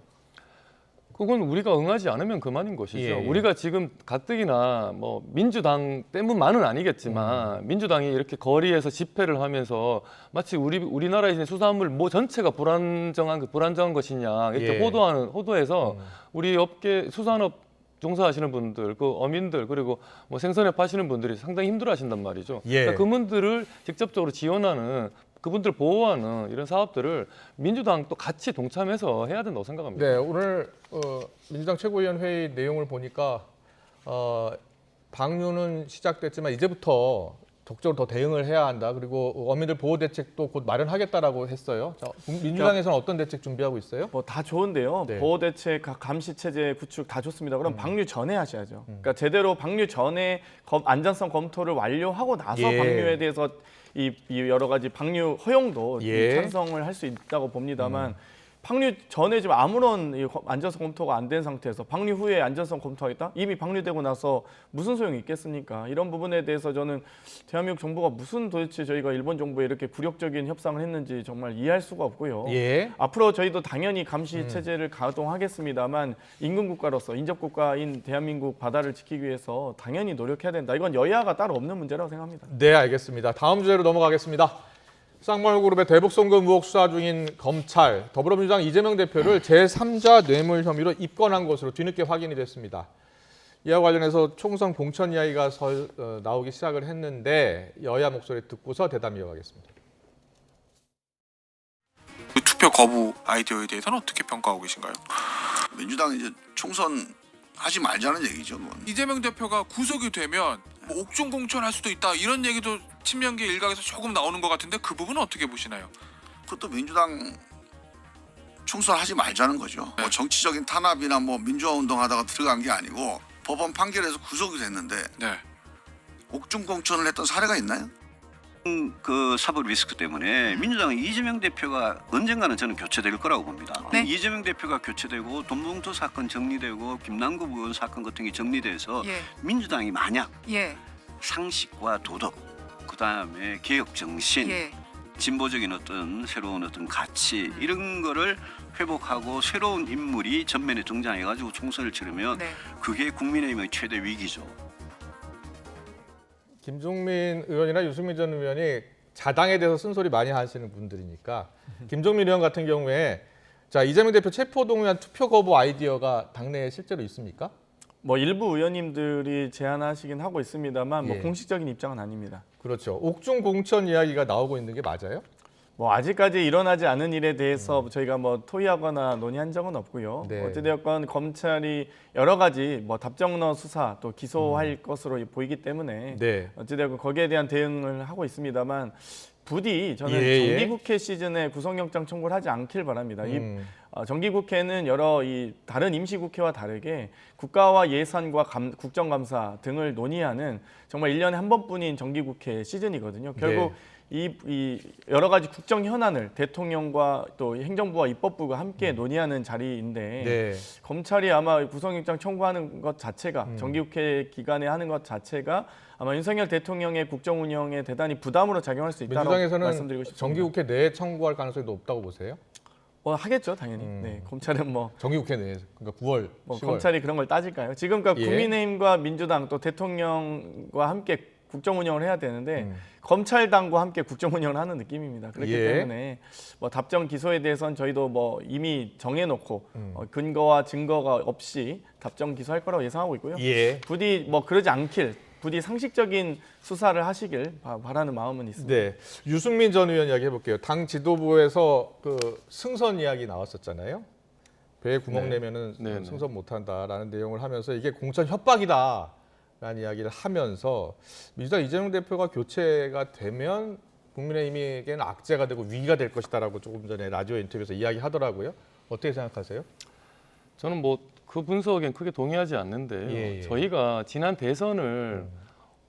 그건 우리가 응하지 않으면 그만인 것이죠. 우리가 지금 가뜩이나 뭐 민주당 때문만은 아니겠지만 민주당이 이렇게 거리에서 집회를 하면서 마치 우리나라에 있는 수산물 뭐 전체가 불안정한 것이냐 이렇게 호도해서 우리 업계 수산업 종사하시는 분들, 그 어민들 그리고 뭐 생선회 파시는 분들이 상당히 힘들어하신단 말이죠. 그러니까 그분들을 직접적으로 지원하는 그분들 보호하는 이런 사업들을 민주당도 같이 동참해서 해야 된다고 생각합니다. 네, 오늘 민주당 최고위원 회의 내용을 보니까 방류는 시작됐지만 이제부터 적극적으로 더 대응을 해야 한다. 그리고 어민들 보호 대책도 곧 마련하겠다라고 했어요. 자, 민주당에서는 어떤 대책 준비하고 있어요? 뭐 다 좋은데요. 네. 보호 대책, 감시 체제 구축 다 좋습니다. 그럼 방류 전에 하셔야죠. 그러니까 제대로 방류 전에 안전성 검토를 완료하고 나서 예. 방류에 대해서 이 여러 가지 방류 허용도 예. 찬성을 할 수 있다고 봅니다만 방류 전에 지금 아무런 안전성 검토가 안 된 상태에서 방류 후에 안전성 검토하겠다? 이미 방류되고 나서 무슨 소용이 있겠습니까? 이런 부분에 대해서 저는 대한민국 정부가 무슨 도대체 저희가 일본 정부에 이렇게 굴욕적인 협상을 했는지 정말 이해할 수가 없고요. 예. 앞으로 저희도 당연히 감시 체제를 가동하겠습니다만 인근국가로서 인접국가인 대한민국 바다를 지키기 위해서 당연히 노력해야 된다. 이건 여야가 따로 없는 문제라고 생각합니다. 네, 알겠습니다. 다음 주제로 넘어가겠습니다. 쌍방울그룹의 대북송금 의혹 수사 중인 검찰, 더불어민주당 이재명 대표를 제3자 뇌물 혐의로 입건한 것으로 뒤늦게 확인이 됐습니다. 이와 관련해서 총선 공천 이야기가 나오기 시작을 했는데 여야 목소리 듣고서 대담 이어가겠습니다. 투표 거부 아이디어에 대해서는 어떻게 평가하고 계신가요? 민주당은 이제 총선 하지 말자는 얘기죠. 그건. 이재명 대표가 구속이 되면 뭐 옥중 공천할 수도 있다 이런 얘기도 친명계 일각에서 조금 나오는 것 같은데 그 부분은 어떻게 보시나요? 그것도 민주당 총선 하지 말자는 거죠. 네. 뭐 정치적인 탄압이나 뭐 민주화 운동하다가 들어간 게 아니고 법원 판결에서 구속이 됐는데 네. 옥중 공천을 했던 사례가 있나요? 그 사법 리스크 때문에 민주당은 이재명 대표가 언젠가는 저는 교체될 거라고 봅니다. 네. 이재명 대표가 교체되고 돈봉투 사건 정리되고 김남국 의원 사건 같은 게 정리돼서 예. 민주당이 만약 예. 상식과 도덕, 그다음에 개혁 정신, 예. 진보적인 어떤 새로운 어떤 가치 이런 거를 회복하고 새로운 인물이 전면에 등장해가지고 총선을 치르면 네. 그게 국민의힘의 최대 위기죠. 김종민 의원이나 유승민 전 의원이 자당에 대해서 쓴소리 많이 하시는 분들이니까 김종민 의원 같은 경우에 자 이재명 대표 체포동의안 투표 거부 아이디어가 당내에 실제로 있습니까? 뭐 일부 의원님들이 제안하시긴 하고 있습니다만 뭐 예. 공식적인 입장은 아닙니다. 그렇죠. 옥중 공천 이야기가 나오고 있는 게 맞아요? 뭐 아직까지 일어나지 않은 일에 대해서 저희가 뭐 토의하거나 논의한 적은 없고요. 네. 어찌되었건 검찰이 여러 가지 뭐 답정너 수사 또 기소할 것으로 보이기 때문에 네. 어찌되었건 거기에 대한 대응을 하고 있습니다만 부디 저는 예. 정기국회 시즌에 구속영장 청구를 하지 않길 바랍니다. 정기국회는 여러 다른 임시국회와 다르게 국가와 예산과 국정감사 등을 논의하는 정말 1년에 한 번뿐인 정기국회 시즌이거든요. 결국 이 여러 가지 국정 현안을 대통령과 또 행정부와 입법부가 함께 논의하는 자리인데 네. 검찰이 아마 구속영장 청구하는 것 자체가 정기국회 기간에 하는 것 자체가 아마 윤석열 대통령의 국정 운영에 대단히 부담으로 작용할 수 있다고 민주당에서는 말씀드리고 싶습니다. 정기국회 내에 청구할 가능성이 높다고 보세요? 하겠죠, 당연히. 네, 검찰은 뭐 정기국회 내에서 그러니까 9월, 뭐 10월. 검찰이 그런 걸 따질까요? 지금 그러니까 예. 국민의힘과 민주당 또 대통령과 함께 국정 운영을 해야 되는데 검찰당과 함께 국정 운영을 하는 느낌입니다. 그렇기 예. 때문에 뭐 답정 기소에 대해서는 저희도 뭐 이미 정해놓고 근거와 증거가 없이 답정 기소할 거라고 예상하고 있고요. 예. 부디 뭐 그러지 않길, 부디 상식적인 수사를 하시길 바라는 마음은 있습니다. 네, 유승민 전 의원 이야기 해볼게요. 당 지도부에서 그 승선 이야기 나왔었잖아요. 배에 구멍 내면은 승선 못한다라는 내용을 하면서 이게 공천 협박이다라는 이야기를 하면서 민주당 이재명 대표가 교체가 되면 국민의힘에게는 악재가 되고 위기가 될 것이다라고 조금 전에 라디오 인터뷰에서 이야기하더라고요. 어떻게 생각하세요? 저는 뭐 그 분석엔 크게 동의하지 않는데요. 예. 저희가 지난 대선을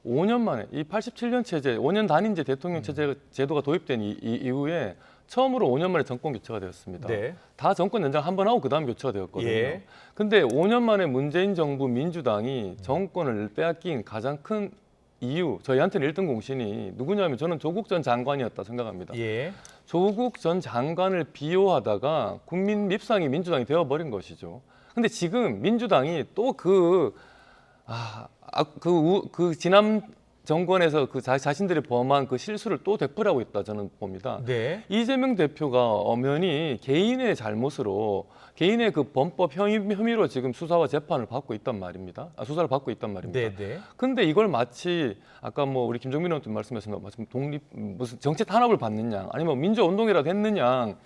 5년 만에 이 87년 체제, 5년 단임제 대통령 체제 제도가 도입된 이후에 처음으로 5년 만에 정권 교체가 되었습니다. 네. 다 정권 연장 한 번 하고 그다음 교체가 되었거든요. 예. 근데 5년 만에 문재인 정부 민주당이 정권을 빼앗긴 가장 큰 이유, 저희한테는 1등 공신이 누구냐면 저는 조국 전 장관이었다 생각합니다. 예. 조국 전 장관을 비호하다가 국민 밉상이 민주당이 되어버린 것이죠. 근데 지금 민주당이 또 그 지난 정권에서 그 자신들이 범한 그 실수를 또 되풀이하고 있다 저는 봅니다. 네. 이재명 대표가 엄연히 개인의 잘못으로 개인의 그 범법 혐의로 지금 수사와 재판을 받고 있단 말입니다. 수사를 받고 있단 말입니다. 네. 근데 이걸 마치 아까 뭐 우리 김종민 의원님 말씀하신 것 마치 독립 무슨 정치 탄압을 받느냐 아니면 민주 운동이라도 했느냐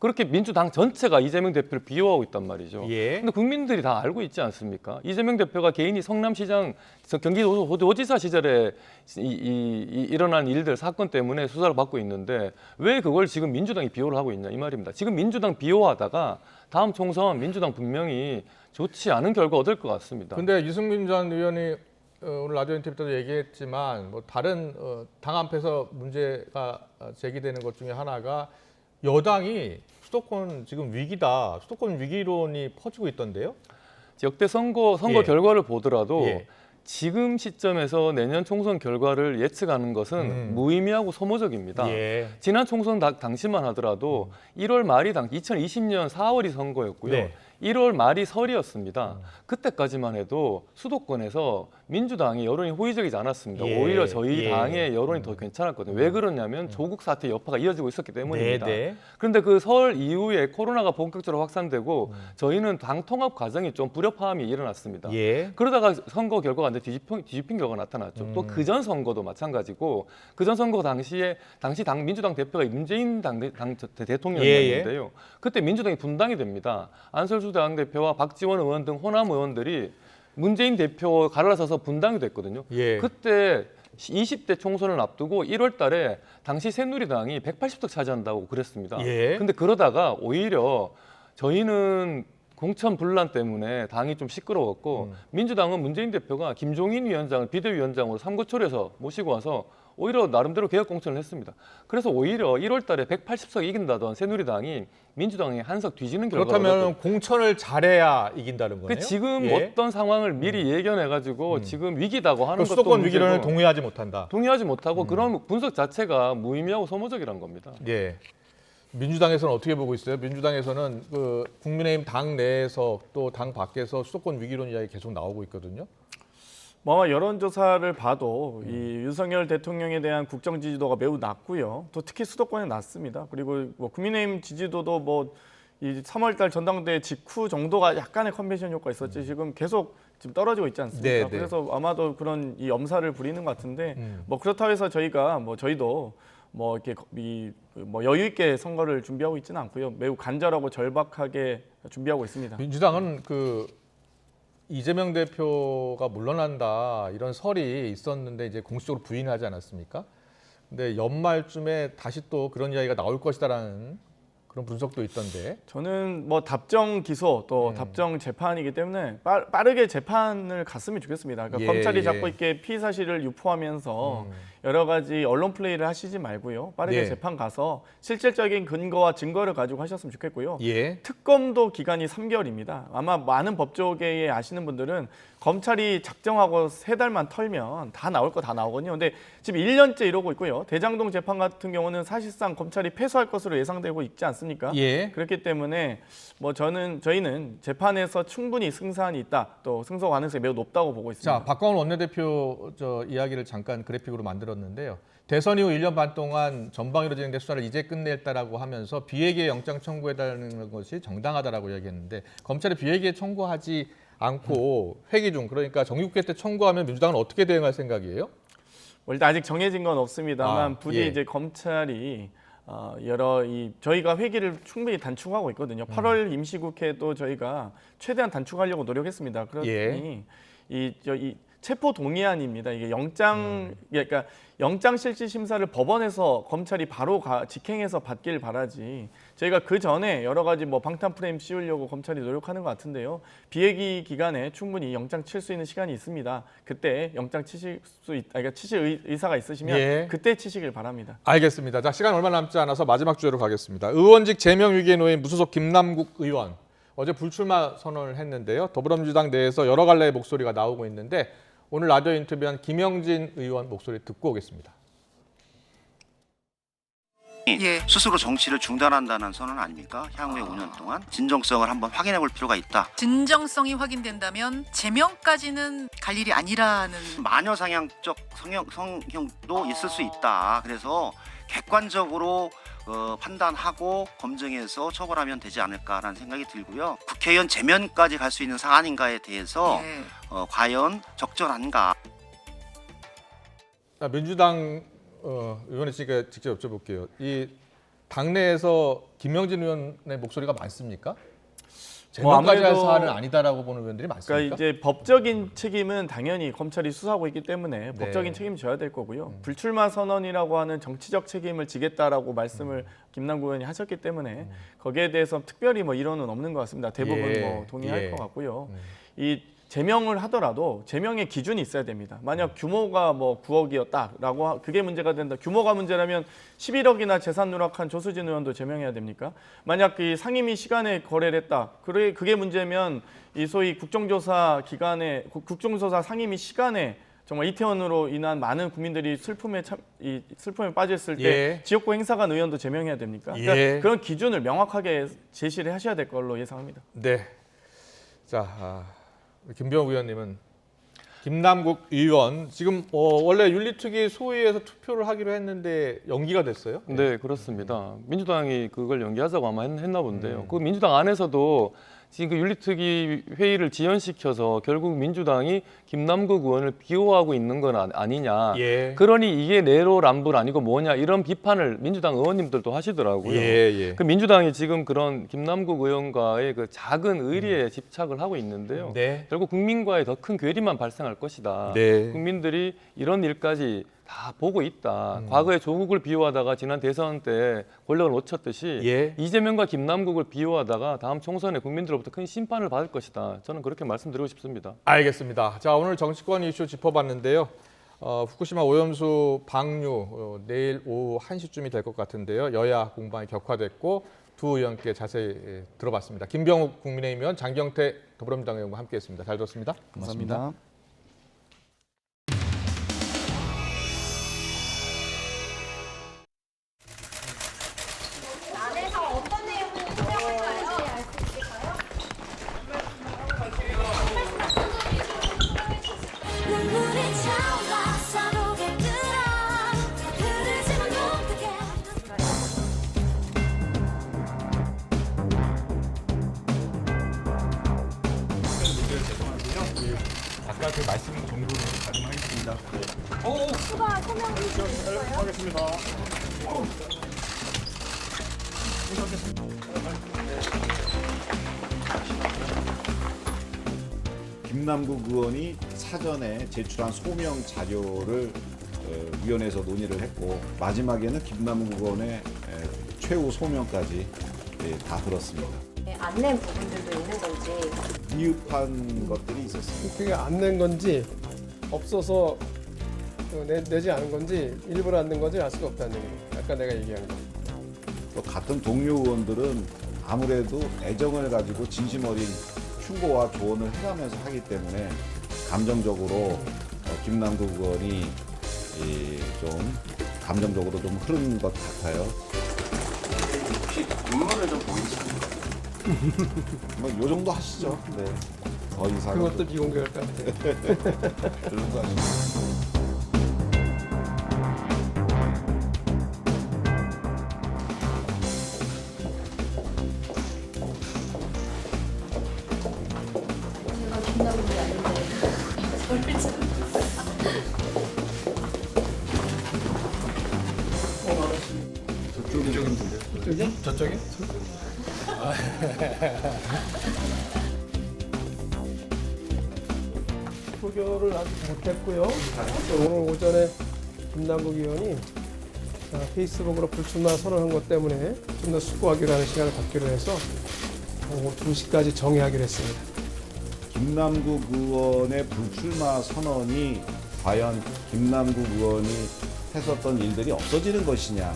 그렇게 민주당 전체가 이재명 대표를 비호하고 있단 말이죠. 예. 근데 국민들이 다 알고 있지 않습니까? 이재명 대표가 개인이 성남시장, 경기도지사 시절에 일어난 일들 사건 때문에 수사를 받고 있는데 왜 그걸 지금 민주당이 비호를 하고 있냐 이 말입니다. 지금 민주당 비호하다가 다음 총선 민주당 분명히 좋지 않은 결과 얻을 것 같습니다. 근데 유승민 전 의원이 오늘 라디오 인터뷰 때도 얘기했지만 뭐 다른 당 앞에서 문제가 제기되는 것 중에 하나가 여당이 수도권 지금 위기다, 수도권 위기론이 퍼지고 있던데요. 역대 선거 예. 결과를 보더라도 예. 지금 시점에서 내년 총선 결과를 예측하는 것은 무의미하고 소모적입니다. 예. 지난 총선 당시만 하더라도 1월 말이 2020년 4월이 선거였고요. 네. 1월 말이 설이었습니다. 그때까지만 해도 수도권에서 민주당이 여론이 호의적이지 않았습니다. 예. 오히려 저희 예. 당의 여론이 더 괜찮았거든요. 왜 그러냐면 조국 사태 여파가 이어지고 있었기 때문입니다. 네. 그런데 그 설 이후에 코로나가 본격적으로 확산되고 저희는 당 통합 과정이 좀 불협화음이 일어났습니다. 예. 그러다가 선거 결과가 안 돼 뒤집힌 결과가 나타났죠. 또 그전 선거도 마찬가지고 그전 선거 당시 민주당 대표가 문재인 대통령이었는데요. 그때 민주당이 분당이 됩니다. 안철수 당대표와 박지원 의원 등 호남 의원들이 문재인 대표 갈라서서 분당이 됐거든요. 예. 그때 20대 총선을 앞두고 1월 달에 당시 새누리당이 180석 차지한다고 그랬습니다. 예. 근데 그러다가 오히려 저희는 공천 분란 때문에 당이 좀 시끄러웠고 민주당은 문재인 대표가 김종인 위원장을 비대위원장으로 삼고초려서 모시고 와서 오히려 나름대로 개혁 공천을 했습니다. 그래서 오히려 1월 달에 180석 이긴다던 새누리당이 민주당에 한석 뒤지는 결과를 그렇다면 공천을 잘해야 이긴다는 거네요. 지금 예. 어떤 상황을 미리 예견해가지고 지금 위기다고 하는 것도 수도권 위기론을 문제고, 동의하지 못한다. 동의하지 못하고 그런 분석 자체가 무의미하고 소모적이란 겁니다. 예. 민주당에서는 어떻게 보고 있어요? 민주당에서는 그 국민의힘 당 내에서 또 당 밖에서 수도권 위기론 이야기 계속 나오고 있거든요. 뭐 여론조사를 봐도 이 윤석열 대통령에 대한 국정 지지도가 매우 낮고요. 또 특히 수도권에 낮습니다. 그리고 뭐 국민의힘 지지도도 뭐 이 3월달 전당대회 직후 정도가 약간의 컨벤션 효과 있었지 지금 계속 지금 떨어지고 있지 않습니까? 네, 네. 그래서 아마도 그런 이 염사를 부리는 것 같은데 뭐 그렇다고 해서 저희도 뭐 이렇게 뭐 여유 있게 선거를 준비하고 있지는 않고요. 매우 간절하고 절박하게 준비하고 있습니다. 민주당은 그 이재명 대표가 물러난다 이런 설이 있었는데 이제 공식적으로 부인하지 않았습니까? 근데 연말쯤에 다시 또 그런 이야기가 나올 것이다라는 그런 분석도 있던데. 저는 뭐 답정 기소 또 답정 재판이기 때문에 빠르게 재판을 갔으면 좋겠습니다. 그러니까 검찰이 자꾸 이렇게 피의 사실을 유포하면서 여러 가지 언론 플레이를 하시지 말고요. 빠르게 재판 가서 실질적인 근거와 증거를 가지고 하셨으면 좋겠고요. 특검도 기간이 3개월입니다. 아마 많은 법조계에 아시는 분들은 검찰이 작정하고 3달만 털면 다 나올 거 다 나오거든요. 근데 지금 1년째 이러고 있고요. 대장동 재판 같은 경우는 사실상 검찰이 패소할 것으로 예상되고 있지 않습니까? 그렇기 때문에 뭐 저희는 재판에서 충분히 승산이 있다. 또 승소 가능성이 매우 높다고 보고 있습니다. 자, 박광훈 원내대표 이야기를 잠깐 그래픽으로 만들었는데요. 대선 이후 1년 반 동안 전방위로 진행된 수사를 이제 끝냈다라고 하면서 비회기에 영장 청구해달라는 것이 정당하다라고 이야기했는데 검찰이 비회기에 청구하지 않고 회기 중 그러니까 정기국회 때 청구하면 민주당은 어떻게 대응할 생각이에요? 일단 아직 정해진 건 없습니다만 부디 이제 검찰이 저희가 회기를 충분히 단축하고 있거든요. 8월 임시국회도 저희가 최대한 단축하려고 노력했습니다. 그러니 이 체포 동의안입니다. 이게 그러니까 영장 실질 심사를 법원에서 검찰이 바로 직행해서 받길 바라지. 저희가 그 전에 여러 가지 뭐 방탄 프레임 씌우려고 검찰이 노력하는 것 같은데요. 비회기 기간에 충분히 영장 칠 수 있는 시간이 있습니다. 그때 영장 치실 의사가 있으시면 그때 치시길 바랍니다. 알겠습니다. 자, 시간 얼마 남지 않아서 마지막 주제로 가겠습니다. 의원직 제명 위기에 놓인 무소속 김남국 의원 어제 불출마 선언을 했는데요. 더불어민주당 내에서 여러 갈래의 목소리가 나오고 있는데 오늘 라디오 인터뷰한 김영진 의원 목소리 듣고 오겠습니다. 스스로 정치를 중단한다는 선언 아닙니까? 향후에 5년 동안 진정성을 한번 확인해 볼 필요가 있다. 진정성이 확인된다면 제명까지는 갈 일이 아니라는 마녀사냥적 성형도 있을 수 있다. 그래서 객관적으로 판단하고 검증해서 처벌하면 되지 않을까라는 생각이 들고요. 국회의원 제면까지 갈 수 있는 사안인가에 대해서 과연 적절한가. 민주당 의원이 직접 여쭤볼게요. 이 당내에서 김영진 의원의 목소리가 많습니까? 제명까지 할 사안은 아니다라고 보는 의원들이 많습니까? 그러니까 이제 법적인 책임은 당연히 검찰이 수사하고 있기 때문에 법적인 책임 져야 될 거고요. 불출마 선언이라고 하는 정치적 책임을 지겠다라고 말씀을 김남국 의원이 하셨기 때문에 거기에 대해서 특별히 뭐 이론은 없는 것 같습니다. 대부분 뭐 동의할 것 같고요. 이 제명을 하더라도 제명의 기준이 있어야 됩니다. 만약 규모가 뭐 9억이었다라고 그게 문제가 된다. 규모가 문제라면 11억이나 재산 누락한 조수진 의원도 제명해야 됩니까? 만약 이 상임위 시간에 거래를 했다. 그게 문제면 이 소위 국정조사 기간에 국정조사 상임위 시간에 정말 이태원으로 인한 많은 국민들이 슬픔에 빠졌을 때 지역구 행사관 의원도 제명해야 됩니까? 그러니까 그런 기준을 명확하게 제시를 하셔야 될 걸로 예상합니다. 네. 자. 김병욱 의원님은 김남국 의원 지금 원래 윤리특위 소위에서 투표를 하기로 했는데 연기가 됐어요? 네, 그렇습니다. 민주당이 그걸 연기하자고 아마 했나 본데요. 그 민주당 안에서도 지금 그 윤리특위 회의를 지연시켜서 결국 민주당이 김남국 의원을 비호하고 있는 건 아니냐. 그러니 이게 내로남불 아니고 뭐냐 이런 비판을 민주당 의원님들도 하시더라고요. 그 민주당이 지금 그런 김남국 의원과의 그 작은 의리에 집착을 하고 있는데요. 결국 국민과의 더 큰 괴리만 발생할 것이다. 국민들이 이런 일까지 다 보고 있다. 과거에 조국을 비호하다가 지난 대선 때 권력을 놓쳤듯이 이재명과 김남국을 비호하다가 다음 총선에 국민들로부터 큰 심판을 받을 것이다. 저는 그렇게 말씀드리고 싶습니다. 알겠습니다. 자, 오늘 정치권 이슈 짚어봤는데요. 후쿠시마 오염수 방류 내일 오후 1시쯤이 될 것 같은데요. 여야 공방이 격화됐고 두 의원께 자세히 들어봤습니다. 김병욱 국민의힘 의원, 장경태 더불어민주당 의원과 함께했습니다. 잘 들었습니다. 감사합니다. 아까 그 말씀 정도로 가능하겠습니다. 추가 소명해 주실까요? 하겠습니다. 김남국 의원이 사전에 제출한 소명 자료를 위원회에서 논의를 했고 마지막에는 김남국 의원의 최후 소명까지 다 들었습니다. 안 낸 부분들도 있는 건지 미흡한 것들이 있었습니다. 그게 안 낸 건지 없어서 내지 않은 건지 일부러 안 낸 건지 알 수가 없다는 얘기예요. 아까 내가 얘기한 거. 또 같은 동료 의원들은 아무래도 애정을 가지고 진심 어린 충고와 조언을 해가면서 하기 때문에 감정적으로 김남국 의원이 좀 감정적으로 좀 흐른 것 같아요. 혹시 눈물을 좀 보이지 않나요? 뭐 요 정도 하시죠. 네. 더 이상 그것도 비공개할 것 같아요. 그 정도 하시죠. 저쪽에? 소결을 아직 못했고요. 오늘 오전에 김남국 의원이 페이스북으로 불출마 선언한 것 때문에 좀 더 숙고하기로 하는 시간을 갖기로 해서 오후 2시까지 정의하기로 했습니다. 김남국 의원의 불출마 선언이 과연 김남국 의원이 했었던 일들이 없어지는 것이냐.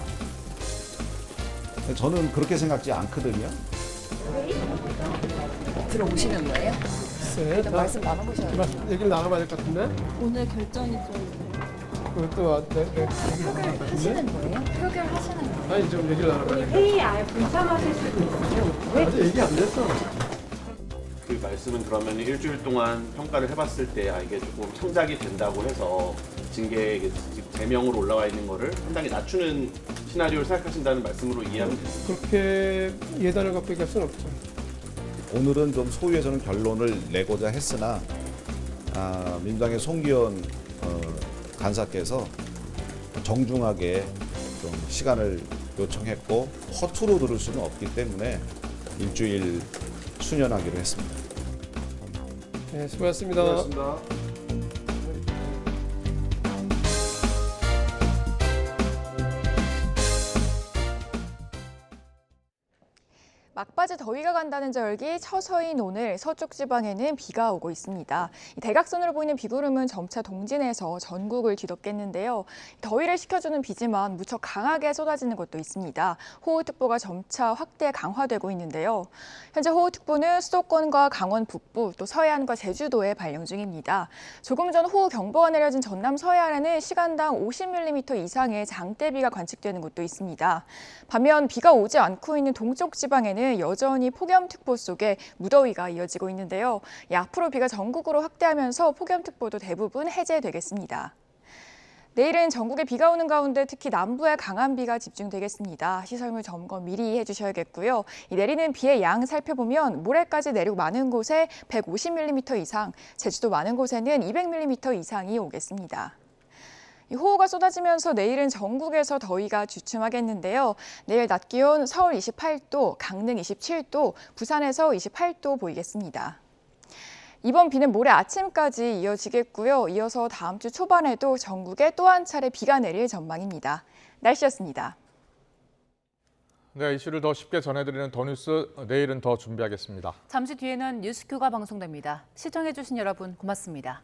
저는 그렇게 생각지 않거든요. 들어오시는 거예요? 일단 말씀 나눠보셔야 돼요. 얘기를 나눠봐야 될 것 같은데? 오늘 결정이 좀 그것도 하시는 거예요? 표결하시는 거예요? 아니 좀 얘기를 나눠봐야 돼. 회의에 아예 불참하실 수도 있어요. 아직 얘기 안 됐어. 그 말씀은 그러면 일주일 동안 평가를 해봤을 때 이게 조금 창작이 된다고 해서 징계 제명으로 올라와 있는 거를 상당히 낮추는 시나리오를 생각하신다는 말씀으로 이해하면 됩니다. 그렇게 예단을 갖고 얘기할 수는 없죠. 오늘은 좀 소위에서는 결론을 내고자 했으나 민주당의 송기현 간사께서 정중하게 좀 시간을 요청했고 허투루 들을 수는 없기 때문에 일주일 수년하기로 했습니다. 네, 수고하셨습니다. 수고하셨습니다. 막바지 더위가 간다는 절기 처서인 오늘 서쪽 지방에는 비가 오고 있습니다. 대각선으로 보이는 비구름은 점차 동진해서 전국을 뒤덮겠는데요. 더위를 식혀주는 비지만 무척 강하게 쏟아지는 곳도 있습니다. 호우특보가 점차 확대 강화되고 있는데요. 현재 호우특보는 수도권과 강원 북부, 또 서해안과 제주도에 발령 중입니다. 조금 전 호우경보가 내려진 전남 서해안에는 시간당 50mm 이상의 장대비가 관측되는 곳도 있습니다. 반면 비가 오지 않고 있는 동쪽 지방에는 여전히 폭염특보 속에 무더위가 이어지고 있는데요. 앞으로 비가 전국으로 확대하면서 폭염특보도 대부분 해제되겠습니다. 내일은 전국에 비가 오는 가운데 특히 남부에 강한 비가 집중되겠습니다. 시설물 점검 미리 해주셔야겠고요. 내리는 비의 양 살펴보면 모레까지 내리고 많은 곳에 150mm 이상, 제주도 많은 곳에는 200mm 이상이 오겠습니다. 호우가 쏟아지면서 내일은 전국에서 더위가 주춤하겠는데요. 내일 낮 기온 서울 28도, 강릉 27도, 부산에서 28도 보이겠습니다. 이번 비는 모레 아침까지 이어지겠고요. 이어서 다음 주 초반에도 전국에 또 한 차례 비가 내릴 전망입니다. 날씨였습니다. 네, 이슈를 더 쉽게 전해드리는 더 뉴스 내일은 더 준비하겠습니다. 잠시 뒤에는 뉴스큐가 방송됩니다. 시청해주신 여러분 고맙습니다.